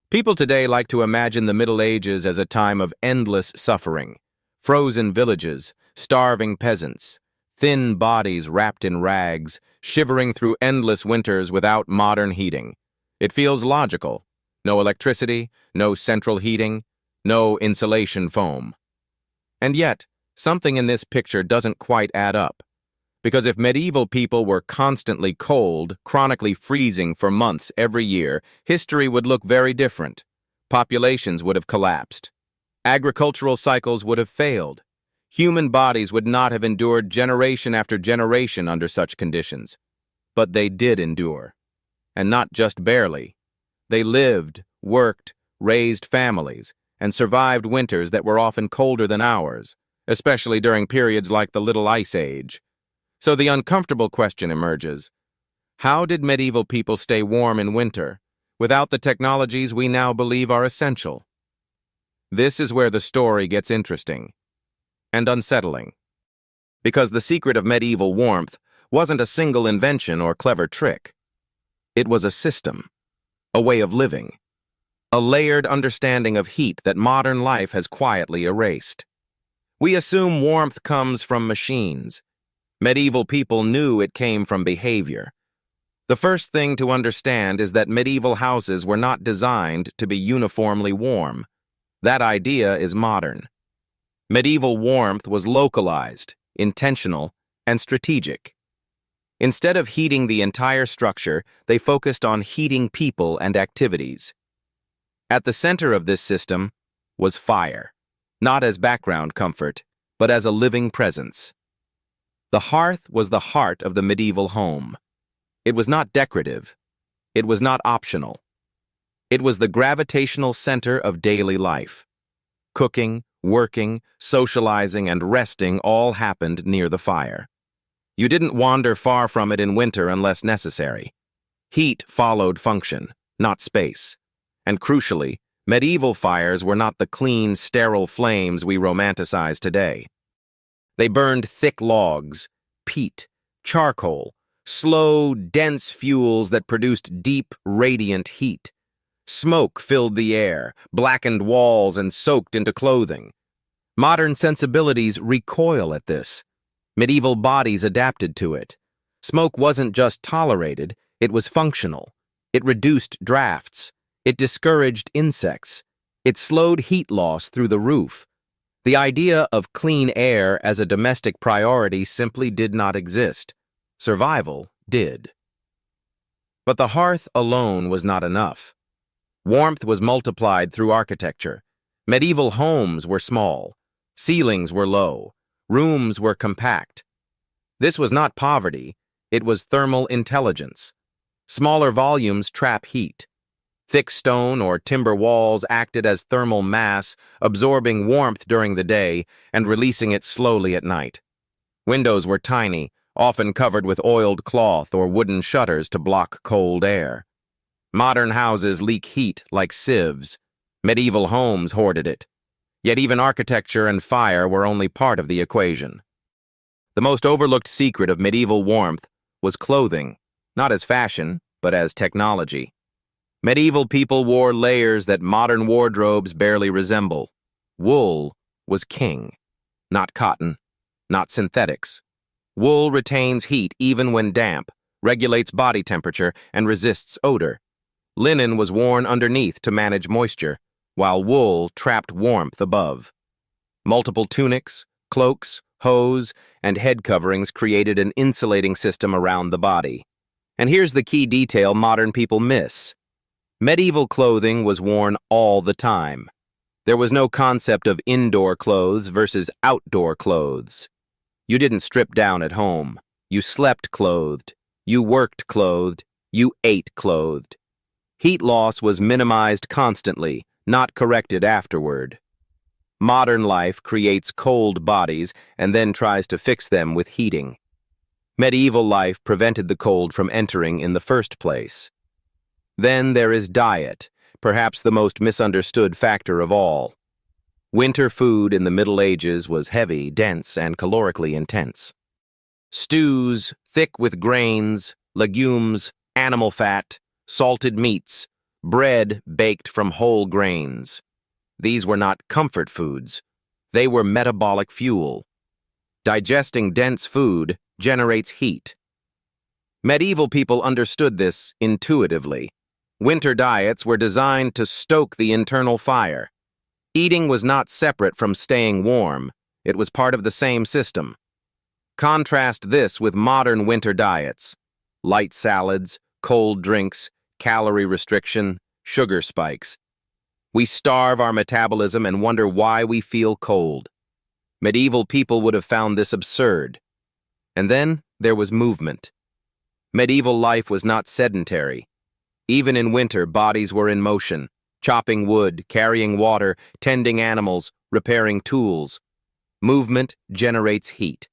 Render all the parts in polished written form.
People today like to imagine the Middle Ages as a time of endless suffering. Frozen villages, starving peasants, thin bodies wrapped in rags, shivering through endless winters without modern heating. It feels logical. No electricity, no central heating, no insulation foam. And yet, something in this picture doesn't quite add up. Because if medieval people were constantly cold, chronically freezing for months every year, history would look very different. Populations would have collapsed. Agricultural cycles would have failed. Human bodies would not have endured generation after generation under such conditions. But they did endure. And not just barely. They lived, worked, raised families, and survived winters that were often colder than ours, especially during periods like the Little Ice Age. So the uncomfortable question emerges. How did medieval people stay warm in winter without the technologies we now believe are essential? This is where the story gets interesting and unsettling. Because the secret of medieval warmth wasn't a single invention or clever trick. It was a system, a way of living, a layered understanding of heat that modern life has quietly erased. We assume warmth comes from machines. Medieval people knew it came from behavior. The first thing to understand is that medieval houses were not designed to be uniformly warm. That idea is modern. Medieval warmth was localized, intentional, and strategic. Instead of heating the entire structure, they focused on heating people and activities. At the center of this system was fire, not as background comfort, but as a living presence. The hearth was the heart of the medieval home. It was not decorative. It was not optional. It was the gravitational center of daily life. Cooking, working, socializing, and resting all happened near the fire. You didn't wander far from it in winter unless necessary. Heat followed function, not space. And crucially, medieval fires were not the clean, sterile flames we romanticize today. They burned thick logs, peat, charcoal, slow, dense fuels that produced deep, radiant heat. Smoke filled the air, blackened walls, and soaked into clothing. Modern sensibilities recoil at this. Medieval bodies adapted to it. Smoke wasn't just tolerated, it was functional. It reduced drafts. It discouraged insects. It slowed heat loss through the roof. The idea of clean air as a domestic priority simply did not exist. Survival did. But the hearth alone was not enough. Warmth was multiplied through architecture. Medieval homes were small. Ceilings were low. Rooms were compact. This was not poverty. It was thermal intelligence. Smaller volumes trap heat. Thick stone or timber walls acted as thermal mass, absorbing warmth during the day and releasing it slowly at night. Windows were tiny, often covered with oiled cloth or wooden shutters to block cold air. Modern houses leak heat like sieves. Medieval homes hoarded it. Yet even architecture and fire were only part of the equation. The most overlooked secret of medieval warmth was clothing, not as fashion, but as technology. Medieval people wore layers that modern wardrobes barely resemble. Wool was king, not cotton, not synthetics. Wool retains heat even when damp, regulates body temperature, and resists odor. Linen was worn underneath to manage moisture, while wool trapped warmth above. Multiple tunics, cloaks, hose, and head coverings created an insulating system around the body. And here's the key detail modern people miss. Medieval clothing was worn all the time. There was no concept of indoor clothes versus outdoor clothes. You didn't strip down at home. You slept clothed. You worked clothed. You ate clothed. Heat loss was minimized constantly, not corrected afterward. Modern life creates cold bodies and then tries to fix them with heating. Medieval life prevented the cold from entering in the first place. Then there is diet, perhaps the most misunderstood factor of all. Winter food in the Middle Ages was heavy, dense, and calorically intense. Stews, thick with grains, legumes, animal fat, salted meats, bread baked from whole grains. These were not comfort foods. They were metabolic fuel. Digesting dense food generates heat. Medieval people understood this intuitively. Winter diets were designed to stoke the internal fire. Eating was not separate from staying warm. It was part of the same system. Contrast this with modern winter diets. Light salads, cold drinks, calorie restriction, sugar spikes. We starve our metabolism and wonder why we feel cold. Medieval people would have found this absurd. And then there was movement. Medieval life was not sedentary. Even in winter, bodies were in motion, chopping wood, carrying water, tending animals, repairing tools. Movement generates heat.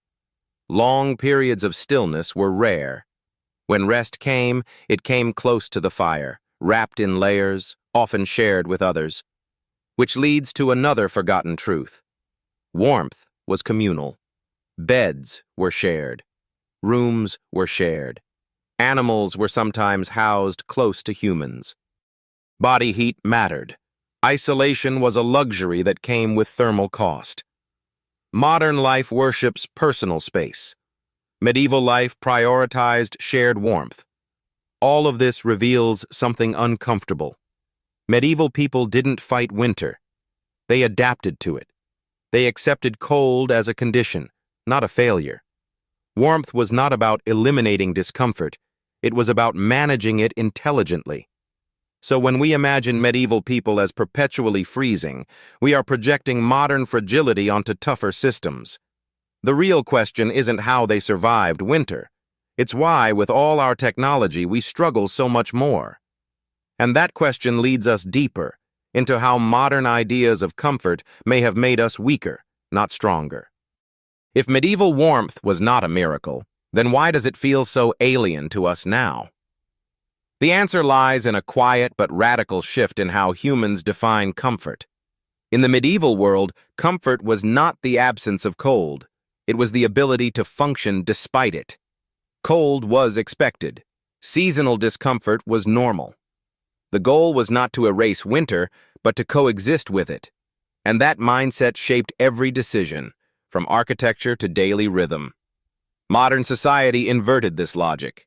Long periods of stillness were rare. When rest came, it came close to the fire, wrapped in layers, often shared with others. Which leads to another forgotten truth. Warmth was communal. Beds were shared. Rooms were shared. Animals were sometimes housed close to humans. Body heat mattered. Isolation was a luxury that came with thermal cost. Modern life worships personal space. Medieval life prioritized shared warmth. All of this reveals something uncomfortable. Medieval people didn't fight winter. They adapted to it. They accepted cold as a condition, not a failure. Warmth was not about eliminating discomfort. It was about managing it intelligently. So when we imagine medieval people as perpetually freezing, we are projecting modern fragility onto tougher systems. The real question isn't how they survived winter. It's why, with all our technology, we struggle so much more. And that question leads us deeper into how modern ideas of comfort may have made us weaker, not stronger. If medieval warmth was not a miracle, then why does it feel so alien to us now? The answer lies in a quiet but radical shift in how humans define comfort. In the medieval world, comfort was not the absence of cold. It was the ability to function despite it. Cold was expected. Seasonal discomfort was normal. The goal was not to erase winter, but to coexist with it. And that mindset shaped every decision, from architecture to daily rhythm. Modern society inverted this logic.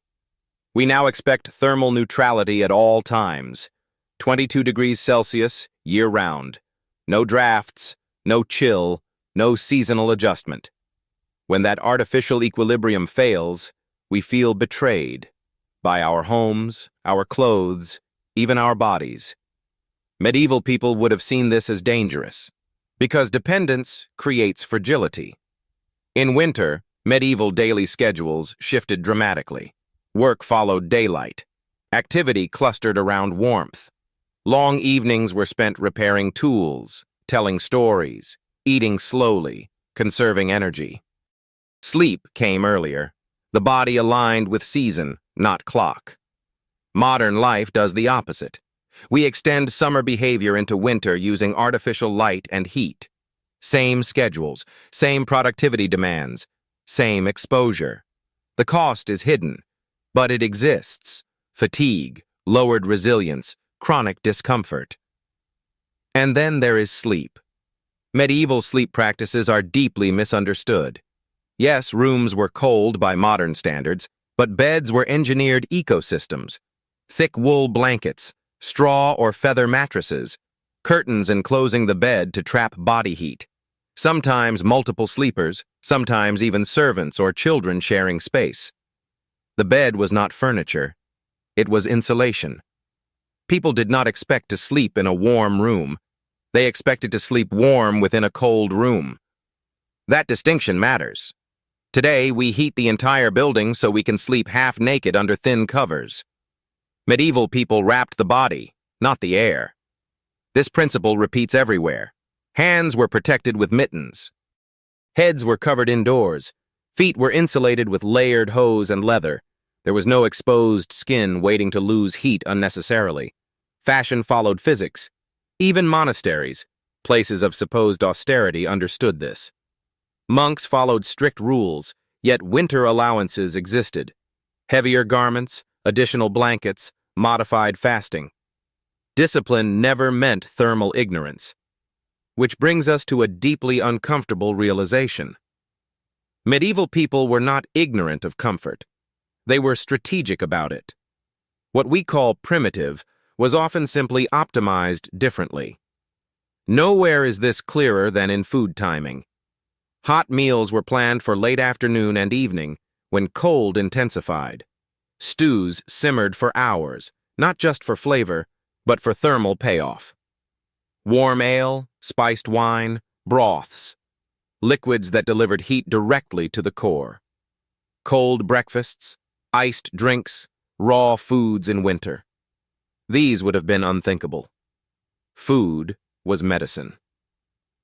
We now expect thermal neutrality at all times, 22 degrees Celsius, year-round. No drafts, no chill, no seasonal adjustment. When that artificial equilibrium fails, we feel betrayed by our homes, our clothes, even our bodies. Medieval people would have seen this as dangerous, because dependence creates fragility. In winter, medieval daily schedules shifted dramatically. Work followed daylight. Activity clustered around warmth. Long evenings were spent repairing tools, telling stories, eating slowly, conserving energy. Sleep came earlier. The body aligned with season, not clock. Modern life does the opposite. We extend summer behavior into winter using artificial light and heat. Same schedules, same productivity demands, same exposure. The cost is hidden, but it exists. Fatigue, lowered resilience, chronic discomfort. And then there is sleep. Medieval sleep practices are deeply misunderstood. Yes, rooms were cold by modern standards, but beds were engineered ecosystems. Thick wool blankets, straw or feather mattresses, curtains enclosing the bed to trap body heat. Sometimes multiple sleepers, sometimes even servants or children sharing space. The bed was not furniture. It was insulation. People did not expect to sleep in a warm room. They expected to sleep warm within a cold room. That distinction matters. Today, we heat the entire building so we can sleep half naked under thin covers. Medieval people wrapped the body, not the air. This principle repeats everywhere. Hands were protected with mittens. Heads were covered indoors. Feet were insulated with layered hose and leather. There was no exposed skin waiting to lose heat unnecessarily. Fashion followed physics. Even monasteries, places of supposed austerity, understood this. Monks followed strict rules, yet winter allowances existed. Heavier garments, additional blankets, modified fasting. Discipline never meant thermal ignorance. Which brings us to a deeply uncomfortable realization. Medieval people were not ignorant of comfort. They were strategic about it. What we call primitive was often simply optimized differently. Nowhere is this clearer than in food timing. Hot meals were planned for late afternoon and evening, when cold intensified. Stews simmered for hours, not just for flavor, but for thermal payoff. Warm ale, spiced wine, broths, liquids that delivered heat directly to the core. Cold breakfasts, iced drinks, raw foods in winter. These would have been unthinkable. Food was medicine.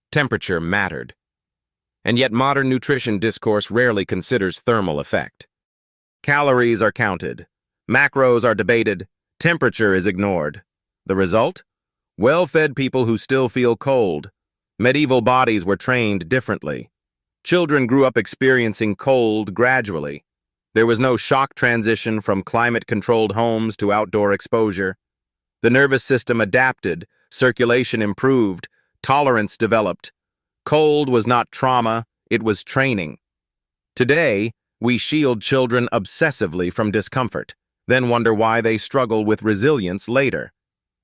Temperature mattered. And yet modern nutrition discourse rarely considers thermal effect. Calories are counted, macros are debated, temperature is ignored. The result? Well-fed people who still feel cold. Medieval bodies were trained differently. Children grew up experiencing cold gradually. There was no shock transition from climate-controlled homes to outdoor exposure. The nervous system adapted, circulation improved, tolerance developed. Cold was not trauma, it was training. Today, we shield children obsessively from discomfort, then wonder why they struggle with resilience later.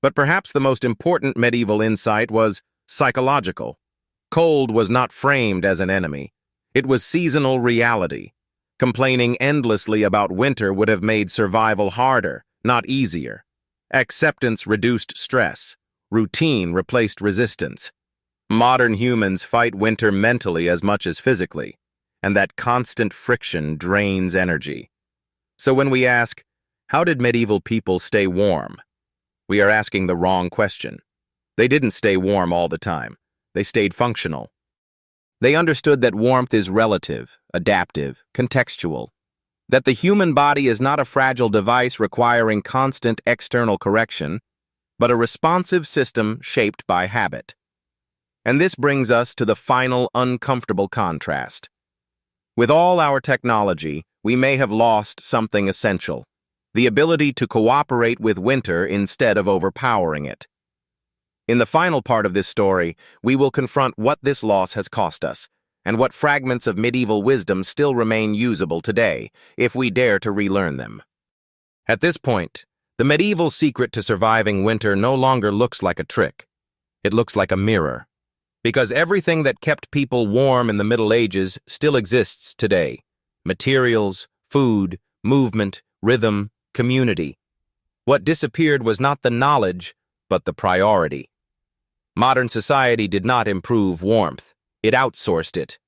But perhaps the most important medieval insight was psychological. Cold was not framed as an enemy. It was seasonal reality. Complaining endlessly about winter would have made survival harder, not easier. Acceptance reduced stress. Routine replaced resistance. Modern humans fight winter mentally as much as physically, and that constant friction drains energy. So when we ask, how did medieval people stay warm? We are asking the wrong question. They didn't stay warm all the time. They stayed functional. They understood that warmth is relative, adaptive, contextual. That the human body is not a fragile device requiring constant external correction, but a responsive system shaped by habit. And this brings us to the final uncomfortable contrast. With all our technology, we may have lost something essential: the ability to cooperate with winter instead of overpowering it. In the final part of this story, we will confront what this loss has cost us, and what fragments of medieval wisdom still remain usable today, if we dare to relearn them. At this point, the medieval secret to surviving winter no longer looks like a trick. It looks like a mirror. Because everything that kept people warm in the Middle Ages still exists today. Materials, food, movement, rhythm, community. What disappeared was not the knowledge, but the priority. Modern society did not improve warmth. It outsourced it.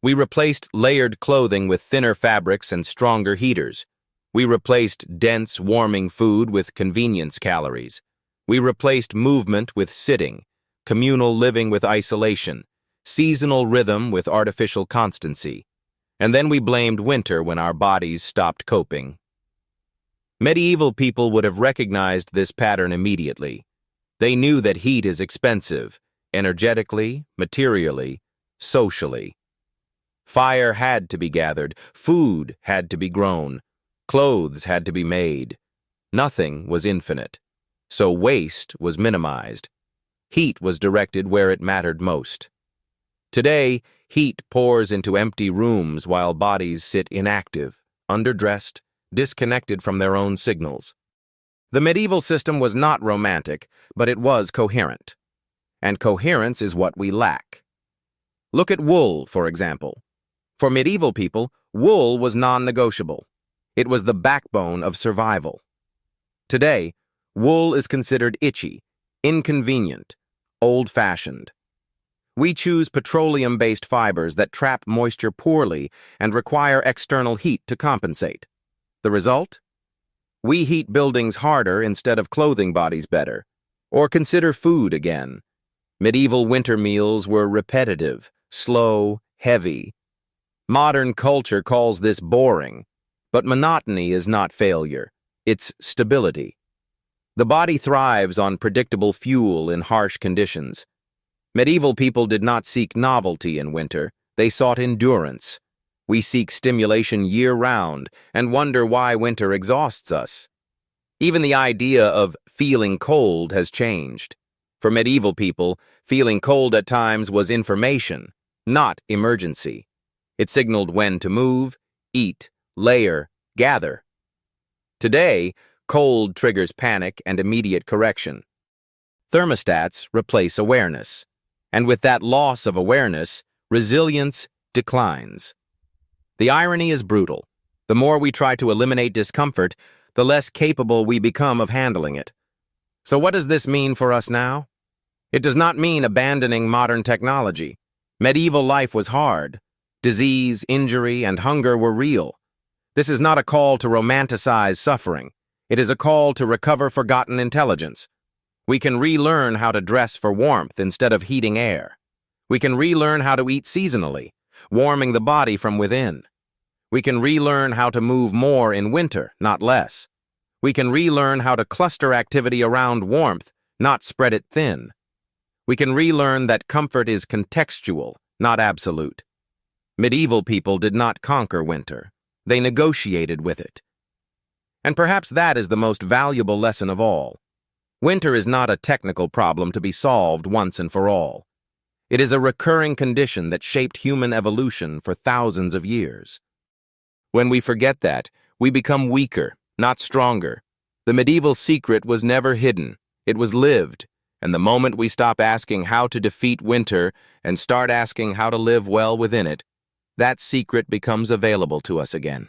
We replaced layered clothing with thinner fabrics and stronger heaters. We replaced dense, warming food with convenience calories. We replaced movement with sitting, communal living with isolation, seasonal rhythm with artificial constancy. And then we blamed winter when our bodies stopped coping. Medieval people would have recognized this pattern immediately. They knew that heat is expensive, energetically, materially, socially. Fire had to be gathered, food had to be grown, clothes had to be made. Nothing was infinite, so waste was minimized. Heat was directed where it mattered most. Today, heat pours into empty rooms while bodies sit inactive, underdressed, disconnected from their own signals. The medieval system was not romantic, but it was coherent. And coherence is what we lack. Look at wool, for example. For medieval people, wool was non-negotiable. It was the backbone of survival. Today, wool is considered itchy, inconvenient, old-fashioned. We choose petroleum-based fibers that trap moisture poorly and require external heat to compensate. The result? We heat buildings harder instead of clothing bodies better. Or consider food again. Medieval winter meals were repetitive, slow, heavy. Modern culture calls this boring, but monotony is not failure. It's stability. The body thrives on predictable fuel in harsh conditions. Medieval people did not seek novelty in winter. They sought endurance. We seek stimulation year-round and wonder why winter exhausts us. Even the idea of feeling cold has changed. For medieval people, feeling cold at times was information, not emergency. It signaled when to move, eat, layer, gather. Today, cold triggers panic and immediate correction. Thermostats replace awareness, and with that loss of awareness, resilience declines. The irony is brutal. The more we try to eliminate discomfort, the less capable we become of handling it. So what does this mean for us now? It does not mean abandoning modern technology. Medieval life was hard. Disease, injury, and hunger were real. This is not a call to romanticize suffering. It is a call to recover forgotten intelligence. We can relearn how to dress for warmth instead of heating air. We can relearn how to eat seasonally, warming the body from within. We can relearn how to move more in winter, not less. We can relearn how to cluster activity around warmth, not spread it thin. We can relearn that comfort is contextual, not absolute. Medieval people did not conquer winter. They negotiated with it. And perhaps that is the most valuable lesson of all. Winter is not a technical problem to be solved once and for all. It is a recurring condition that shaped human evolution for thousands of years. When we forget that, we become weaker, not stronger. The medieval secret was never hidden. It was lived. And the moment we stop asking how to defeat winter and start asking how to live well within it, that secret becomes available to us again.